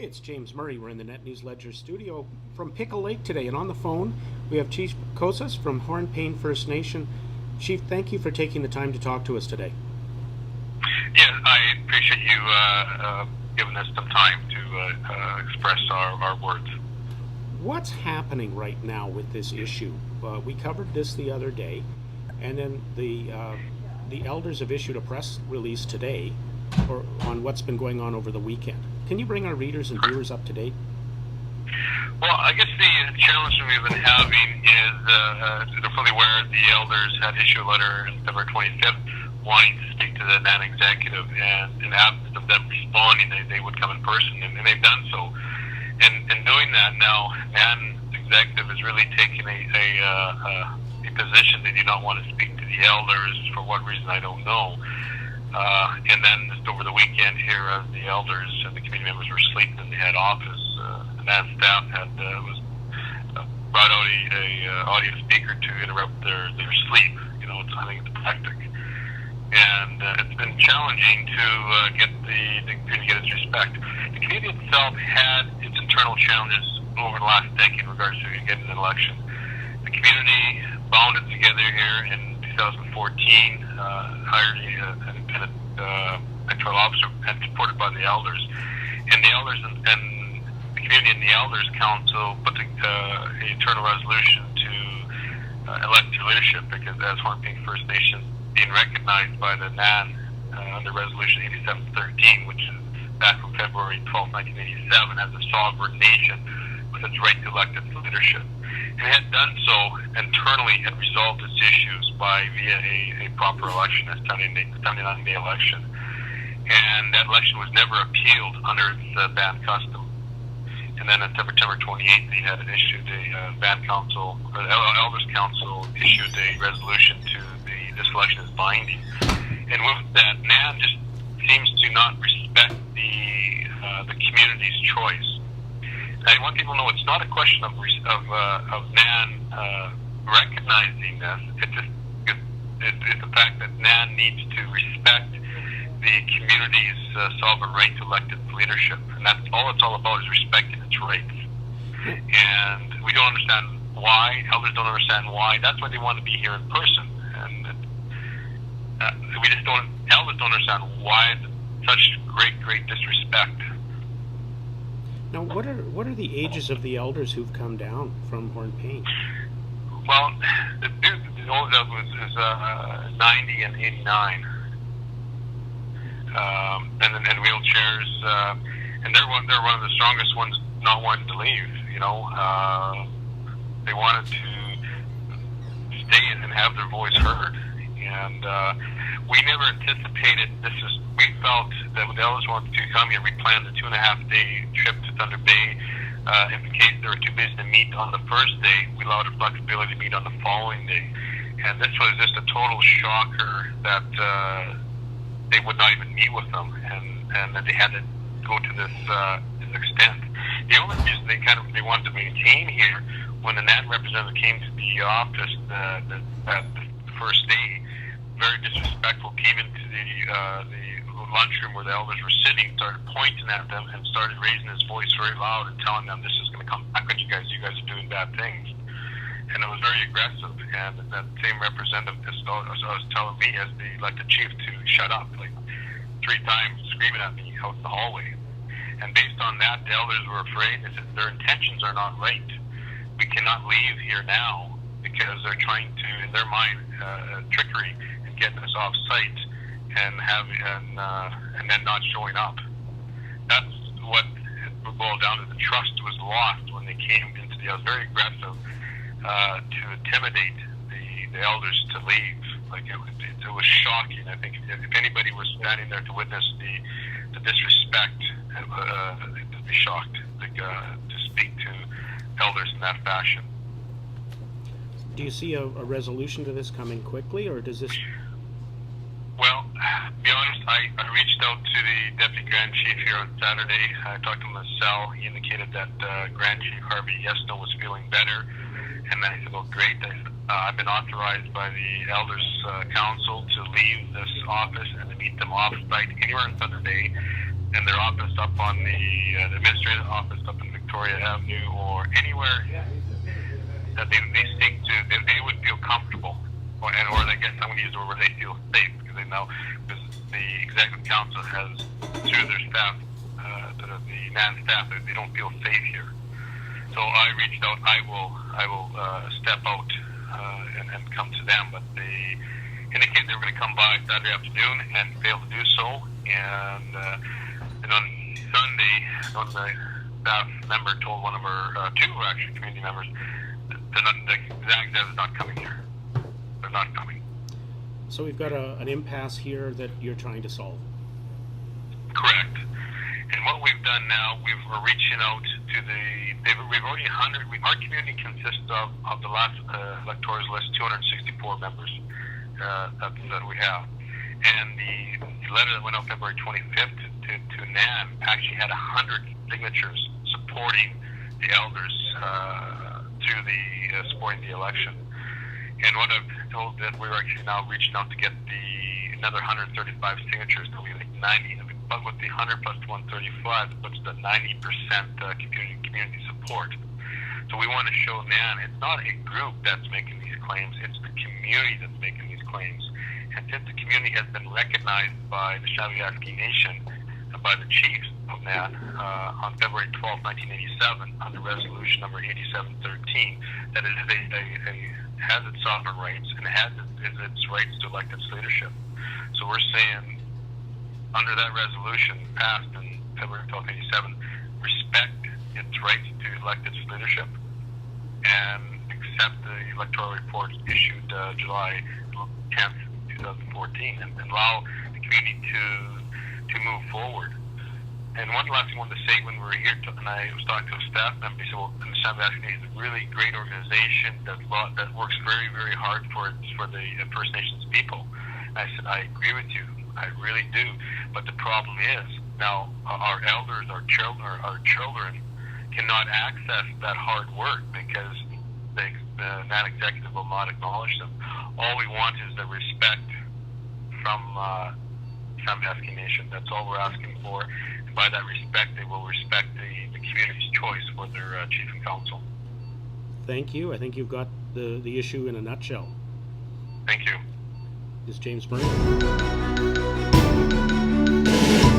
It's James Murray. We're in the Net News Ledger studio from Pickle Lake today, and on the phone we have Chief Kosas from Hornepayne First Nation. Chief, thank you for taking the time to talk to us today. Yes, I appreciate you giving us some time to express our words. What's happening right now with this issue? We covered this the other day, and then the elders have issued a press release today on what's been going on over the weekend. Can you bring our readers and viewers up to date? Well, I guess the challenge we've been having is they're fully aware the elders had issued a letter on September 25th wanting to speak to the NAN executive, and in absence of them responding, they would come in person, and they've done so. And in doing that now, NAN executive is really taking a position they do not want to speak to the elders. For what reason, I don't know. And then just over the weekend here, as the elders and the community members were sleeping in the head office, the NAN staff was brought out a audio speaker to interrupt their sleep. You know, I think it's a tactic. And it's been challenging to get the community to get its respect. The community itself had its internal challenges over the last decade in regards to getting an election. The community bounded together here in 2014, hired an independent electoral officer and supported by the elders. And the elders and the community and the elders council put an internal resolution to elect your leadership, because as Hornepayne First Nation being recognized by the NAN under Resolution 8713, which is back from February 12, 1987, as a sovereign nation with its right to elect its leadership. And it had done so internally and resolved its issues via a proper election, a 79-day election. And that election was never appealed under its band custom. And then on September 28th, they had issued a band council, or the Elders Council issued a resolution to this election is binding. And with that, NAN just seems to not respect the community's choice. I want people to know it's not a question of NAN recognizing this. It's the fact that NAN needs to respect the community's sovereign right to elect its leadership, and that's all it's all about, is respecting its rights. And we don't understand why. Elders don't understand why. That's why they want to be here in person. And we just don't. Elders don't understand why such great disrespect. Now, what are the ages of the elders who've come down from Hornepayne? Well, the oldest is 90 and 89, and wheelchairs, and they're one of the strongest ones not wanting to leave. You know, they wanted to stay and have their voice heard, and we never anticipated this. We felt that when the elders wanted to come here, we planned a 2.5-day trip to Thunder Bay. In case they were too busy to meet on the first day, we allowed a flexibility to meet on the following day. And this was just a total shocker that they would not even meet with them, and that they had to go to this extent. The only reason they wanted to maintain here, when the NAN representative came to the office the first day, very disrespectful, came into the lunchroom where the elders were sitting, started pointing at them, and started raising his voice very loud and telling them, this is going to come back on you guys are doing bad things. And it was very aggressive, and that same representative was telling me as the elected chief to shut up, like 3 times, screaming at me out in the hallway. And based on that, the elders were afraid. They said their intentions are not right. We cannot leave here now because they're trying to, in their mind, trickery and getting us off site and then not showing up. That's what it boiled down to. The trust was lost when they came into the. I was very aggressive to intimidate the elders to leave. Like it was shocking. I think if anybody was standing there to witness the disrespect, they'd be shocked to speak to elders in that fashion. Do you see a resolution to this coming quickly, or does this? Well, to be honest, I reached out to the Deputy Grand Chief here on Saturday. I talked to him in the cell. He indicated that Grand Chief Harvey Yesno was feeling better. And then I said, well, great. I've been authorized by the Elders Council to leave this office and to meet them off-site anywhere in Thunder Bay in their office up on the administrative office up in Victoria Avenue or anywhere that they seek to, they would feel comfortable, or they get someone to use the word where they feel safe, because they know, because the executive council has, through their staff, the NAN staff, they don't feel safe here. So I reached out. I will step out and come to them, but they indicated they were going to come by Saturday afternoon and failed to do so. And on Sunday, one of the staff member told one of our two actually community members, the executive is not coming here. They're not coming. So we've got an impasse here that you're trying to solve. Correct. And what we've done now, we're reaching out to we've already our community consists of the last electors list, 264 members that we have. And the letter that went out February 25th to NAN actually had 100 signatures supporting the elders through the supporting the election. And what I've told that we're actually now reaching out to get another 135 signatures, so we like 90. But with the 100 plus 135, it puts the 90% community support. So we want to show NAN it's not a group that's making these claims; it's the community that's making these claims. And since the community has been recognized by the Shawiaski Nation, by the chiefs of NAN on February 12, 1987, under resolution number 8713, that it is has its sovereign rights and has its rights to elect its leadership. So we're saying, under that resolution passed in February 12, 1987, respect its rights to elect its leadership and accept the electoral report issued July 10th, 2014, and allow the community to move forward. And one last thing I wanted to say when we were here, and I was talking to a staff member, he said, well, the Shawiaski is a really great organization that works very, very hard for the First Nations people. And I said, I agree with you. I really do. But the problem is, now our elders, our children cannot access that hard work because the non-executive will not acknowledge them. All we want is the respect from Shawiaski Nation. That's all we're asking for. And by that respect, they will respect the community's choice for their chief and council. Thank you. I think you've got the issue in a nutshell. Thank you. This is James Murray.